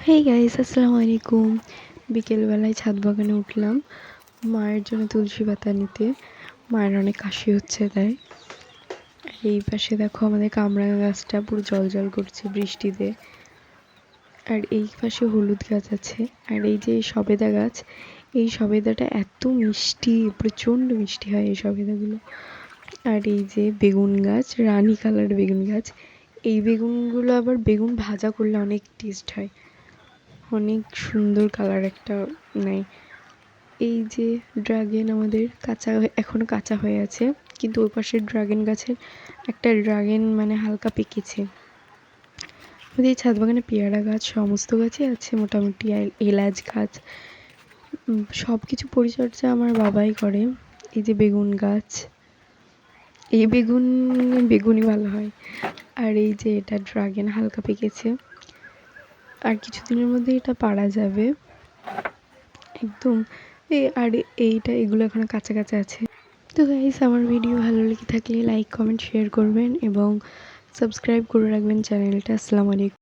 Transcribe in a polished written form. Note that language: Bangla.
হেই গাইস, আসসালামু আলাইকুম। বিকেলবেলায় ছাদ বাগানে উঠলাম মায়ের জন্য তুলসী পাতা নিতে। মায়ের অনেক কাশি হচ্ছে তাই। এই পাশে দেখো আমাদের কামরাঙা গাছটা পুরো জল করছে বৃষ্টিতে। আর এই পাশে হলুদ গাছ আছে। আর এই যে সবেদা গাছ, এই সবেদাটা এত মিষ্টি, প্রচণ্ড মিষ্টি হয় এই সবেদাগুলো। আর এই যে বেগুন গাছ, রানী কালার বেগুন গাছ। এই বেগুনগুলো আবার বেগুন ভাজা করলে অনেক টেস্ট হয়, অনেক সুন্দর কালার একটা নেয়। এই যে ড্রাগন আমাদের এখনো কাঁচা হয়ে আছে, কিন্তু ওই পাশের ড্রাগন গাছের একটা ড্রাগন মানে হালকা পেকেছে। আমাদের এই ছাদ বাগানে পেয়ারা গাছ সমস্ত গাছই আছে মোটামুটি, আর এলাচ গাছ। সব কিছু পরিচর্যা আমার বাবাই করে। এই যে বেগুন গাছ, এই বেগুনই ভালো হয়। আর এই যে এটা ড্রাগন হালকা পেকেছে, আর কিছুদিনের মধ্যে এটা পাড়া যাবে একদম। আর এগুলো এখনো কাঁচা কাঁচা আছে। তো গাইস, আমার ভিডিও ভালো লেগে থাকলে লাইক কমেন্ট শেয়ার করবেন এবং সাবস্ক্রাইব করে রাখবেন চ্যানেলটা। আসসালামু আলাইকুম।